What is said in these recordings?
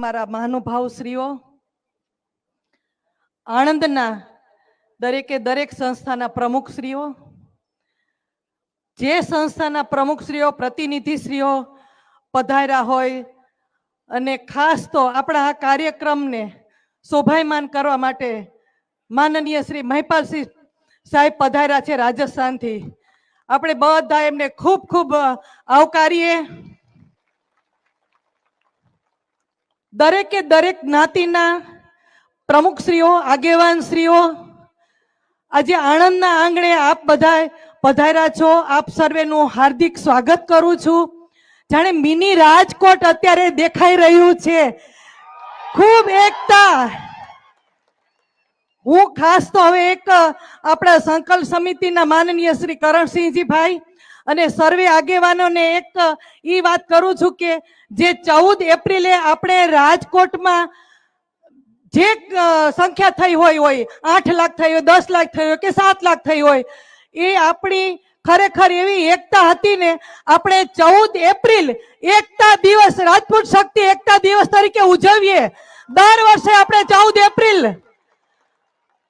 મારા મહાનુભાવ શ્રીઓ, આણંદના દરેકે દરેક સંસ્થાના પ્રમુખશ્રીઓ, જે સંસ્થાના પ્રમુખશ્રીઓ પ્રતિનિધિશ્રીઓ પધાર્યા હોય અને ખાસ તો આપણા આ કાર્યક્રમને શોભાયમાન કરવા માટે માનનીય શ્રી મહિપાલસિંહ સાહેબ પધાર્યા છે રાજસ્થાનથી. આપણે બધા એમને ખૂબ ખૂબ આવકારીએ. દરેકે દરેક જ્ઞાતિના પ્રમુખશ્રીઓ, આગેવાનશ્રીઓ, આજે આણંદના આંગણે આપ બધા પધાર્યા છો. આપ સર્વેનું હાર્દિક સ્વાગત કરું છું. જાણે મિની રાજકોટ અત્યારે દેખાઈ રહ્યું છે. ખૂબ એકતા. હું ખાસ તો હવે એક આપણા સંકલ્પ સમિતિના માનનીય શ્રી કરણસિંહજી ભાઈ અને સર્વે આગેવાનોને એક ઈ વાત કરું છું કે જે 14 એપ્રિલે આપણે રાજકોટમાં જે સંખ્યા થઈ હોય 8 લાખ થઈ હોય, 10 લાખ થઈ હોય કે 7 લાખ થઈ હોય, એ આપણી ખરેખર એવી એકતા હતી ને. આપણે 14 એપ્રિલ એકતા દિવસ, રાજપૂત શક્તિ એકતા દિવસ તરીકે ઉજવીએ. દર વર્ષે આપણે 14 એપ્રિલ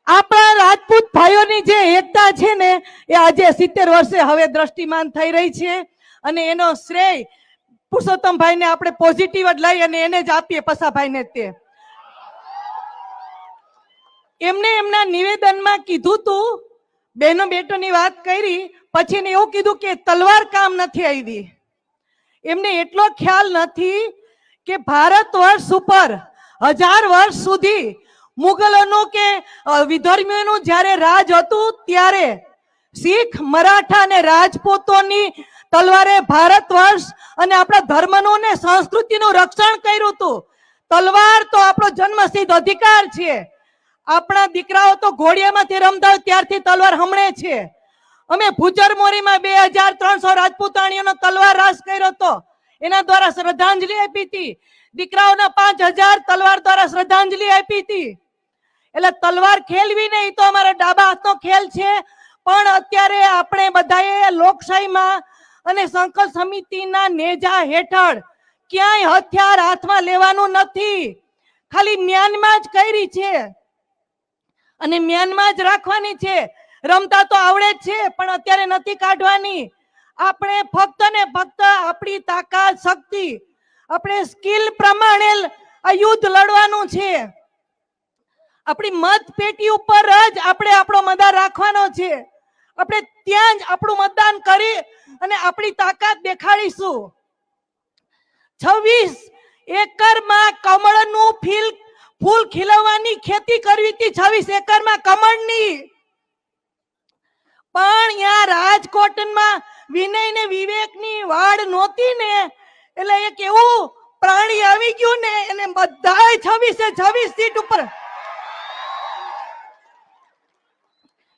આપણા રાજપૂત ભાઈઓની જે એકતા છે ને એ આજે 70 વર્ષે હવે દ્રષ્ટિમાન થઈ રહી છે. અને એનો શ્રેય પુરુષોત્તમભાઈને આપણે પોઝિટિવ જ લઈ અને એને જ આપીએ, પસાભાઈને. તે એમને એમના નિવેદનમાં કીધું તું, બહેનો બેટોની વાત કરી, પછી એને એવું કીધું કે તલવાર કામ નથી આવી. એમને એટલો ખ્યાલ નથી કે ભારત વર્ષ ઉપર 1000 વર્ષ સુધી મુગલોનું કે વિધર્મીઓનું જ્યારે રાજ હતું ત્યારે શીખ, મરાઠા અને રાજપૂતોની તલવારે ભારત વર્ષ અને આપણા ધર્મનું ને સંસ્કૃતિનું રક્ષણ કર્યું હતું. તલવાર તો આપણો જન્મસિદ્ધ અધિકાર છે. આપણા દીકરાઓ તો ઘોડિયામાંથી રમતા હોય ત્યારથી તલવાર હમણે છે. અમે ભુજરમોરીમાં 2300 રાજપૂતાણીઓનો તલવાર રાસ કર્યો હતો. એના દ્વારા શ્રદ્ધાંજલિ આપી હતી. દીકરાઓના 5000 તલવાર દ્વારા શ્રદ્ધાંજલિ આપી હતી. એટલે તલવાર ખેલવી નહીં તો અમારા ડાબા હાથનો ખેલ છે. પણ અત્યારે આપણે બધાએ લોકશાહીમાં અને સંકલ્પ સમિતિના નેજા હેઠળ ક્યાંય હથિયાર હાથમાં લેવાનું નથી. ખાલી મ્યાનમાં જ કરી છે અને મ્યાનમાં જ રાખવાની છે. રમતા તો આવડે જ છે પણ અત્યારે નથી કાઢવાની. આપણે ફક્ત ને ફક્ત આપણી તાકાત, શક્તિ, આપણે સ્કિલ પ્રમાણે આ યુદ્ધ લડવાનું છે. આપણી મત પેટી ઉપર જ આપણે આપણો મતદાર રાખવાનો છે. આપણે ત્યાં જ આપણું મતદાન કરી અને આપણી તાકાત દેખાડીશું. 26 એકરમાં કમળનું ફૂલ ખીલવવાની ખેતી કરવી હતી. 26 એકરમાં કમળની. પણ અહીંયા રાજકોટમાં વિનય ને વિવેકની વાડ નહોતી ને, એટલે એક એવું પ્રાણી આવી ગયું ને, એને બધાય 26 સીટ ઉપર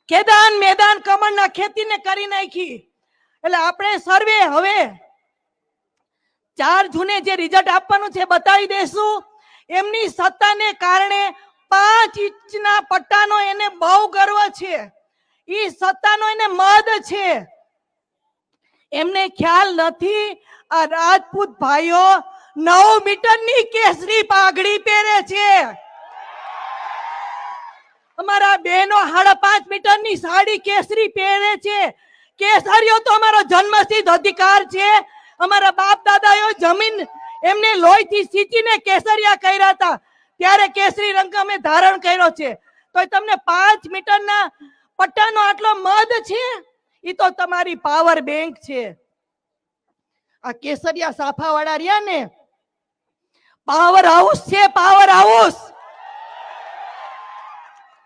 કેદાન મેદાન કમળના ખેતીને કરી નાખી. એટલે આપણે સર્વે હવે 4 જૂને જે રિઝલ્ટ આપવાનું છે બતાવી દેશું. એમની સત્તાને કારણે 5 ઇંચના પટ્ટાનો એને બહુ ગર્વ છે. ઈ સત્તાનો એને મદ છે. એમને ખ્યાલ નથી આ રાજપૂત ભાઈઓ 9 મીટરની કેસરી પાઘડી પહેરે છે. અમારા બહેનો 5.5 મીટરની સાડી કેસરી પહેરે છે. કેસરીઓ તો અમારો જન્મસિદ્ધ અધિકાર છે. અમારા બાપ દાદાઓ જમીન એમને લોહીથી સીંચીને કેસરિયા કર્યા હતા, ત્યારે કેસરી રંગ અમે ધારણ કર્યો છે. તો તમને 5 મીટરના પટ્ટાનો આટલો મદ છે. એ તો તમારી પાવર બેંક છે. આ કેસરિયા સાફા વાળા રહ્યા ને, પાવર હાઉસ છે, પાવર હાઉસ.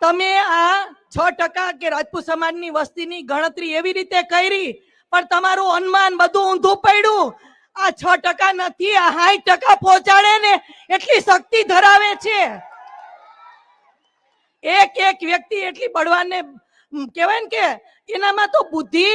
તમે આ 6% કે રાજપૂત સમાજની વસ્તીની ગણતરી એવી રીતે કરી, પણ તમારું અનુમાન બધું ઊંધું પડ્યું. આ 6% નથી, આ 60% પહોંચાડે ને એટલી શક્તિ ધરાવે છે. એક વ્યક્તિ એટલી બળવાનને કહેવાય ને કે એનામાં તો બુદ્ધિ,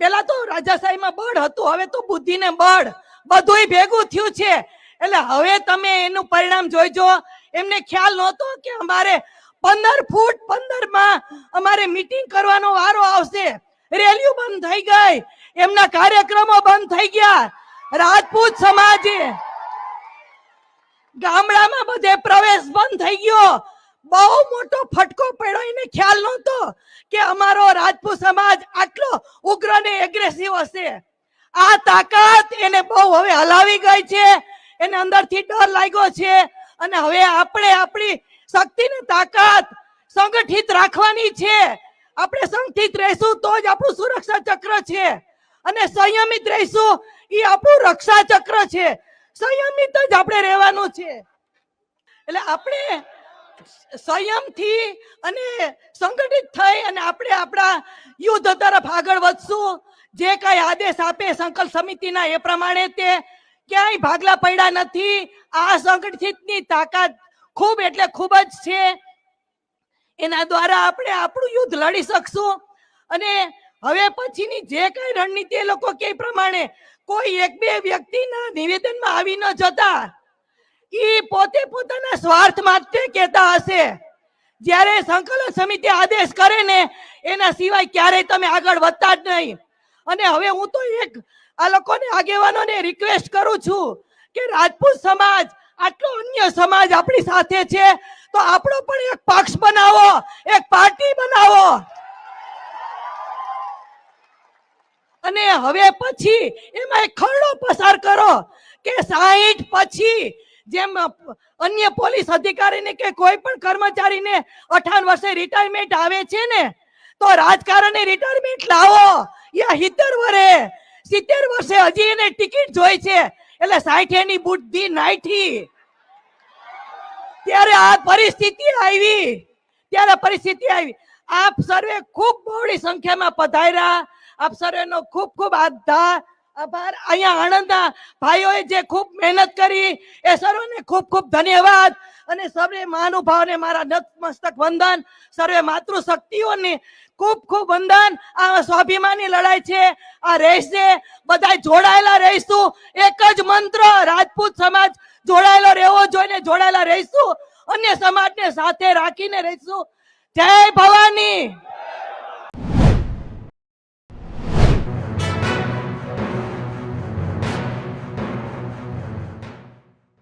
પેલા તો રાજાશાહીમાં બળ હતું, હવે તો બુદ્ધિ ને બળ બધુંય ભેગું થયું છે. એટલે હવે તમે એનું પરિણામ જોઈજો. એમને ખ્યાલ નહોતો કે અમારે 15 ફૂટ 15માં અમારે મીટિંગ કરવાનો વારો આવશે. રેલીઓ બંધ થઈ ગઈ, એમના કાર્યક્રમો બંધ થઈ ગયા. રાજપૂત સમાજે ગામડામાં બધે પ્રવેશ બંધ થઈ ગયો. બહુ મોટો ફટકો પડ્યો. એને ખ્યાલ નહોતો કે અમારો રાજપૂત સમાજ આટલો ઉગ્ર ને એગ્રેસિવ હશે. આ તાકાત એને બહુ હવે હલાવી ગઈ છે. એને અંદરથી ડર લાગ્યો છે અને હવે આપણે આપણી શક્તિ ને તાકાત સંગઠિત રાખવાની છે. આપણે સંગઠિત રહેશું તો જ આપણું સુરક્ષા ચક્ર છે અને સંયમિત રહીશું એ આપણું રક્ષા ચક્ર છે. સંયમિત જ આપણે રહેવાનું છે. એટલે આપણે સંયમથી અને સંગઠિત થઈ અને આપણે આપણા યુદ્ધ તરફ આગળ વધશું. જે કઈ આદેશ આપે સંકલ્પ સમિતિના એ પ્રમાણે તે ક્યાંય ભાગલા પડ્યા નથી. આ સંગઠિતની તાકાત ખૂબ એટલે ખૂબ જ છે. એના દ્વારા આપણે આપણું યુદ્ધ લડી શકશું. અને હવે પછીની જે કઈ રણનીતિ એ લોકો કે પ્રમાણે કોઈ એક બે વ્યક્તિના નિવેદનમાં આવી ન જતા ઈ પોતે પોતાના સ્વાર્થ માટે કહેતા હશે. જ્યારે સંકલન સમિતિ આદેશ કરે ને એના સિવાય ક્યારેય તમે આગળ વધતા જ નહીં. અને હવે હું તો એક આ લોકોને આગેવાનોને રિક્વેસ્ટ કરું છું કે રાજપૂત સમાજ આટલો અન્ય સમાજ આપણી સાથે છે તો આપણો પણ એક પક્ષ બનાવો, એક પાર્ટી બનાવો. અને હવે પછી એમાં એક ખરડો પસાર કરો કે 60 પછી જેમ અન્ય પોલીસ અધિકારીને કે કોઈ પણ કર્મચારીને 58 વર્ષે રિટાયરમેન્ટ આવે છે ને તો રાજકારણની રિટાયરમેન્ટ લાવો. યા 70 વર્ષે હજી એને ટિકિટ જોઈ છે એટલે 60 એની બુદ્ધિ નાઠી. ત્યારે આ પરિસ્થિતિ આવી. આપ સર્વે ખૂબ બહોળી સંખ્યામાં પધાર્યા. આપ સર્વેનો ખૂબ ખૂબ આભાર. અહીંયા આણંદના ભાઈઓએ જે ખૂબ મહેનત કરી એ સર્વને ખૂબ ખૂબ ધન્યવાદ. અને સર્વે મહાનુભાવોને મારા નતમસ્તક વંદન. સર્વે માતૃશક્તિઓને ખૂબ ખૂબ વંદન. આ સ્વાભિમાની લડાઈ છે, આ રહેશે. બધા જોડાયેલા રહીશું. એક જ મંત્ર, રાજપૂત સમાજ જોડાયેલો રહેવો જોઈએ. જોડાયેલા રહીશું, અન્ય સમાજને સાથે રાખીને રહીશું. જય ભવાની.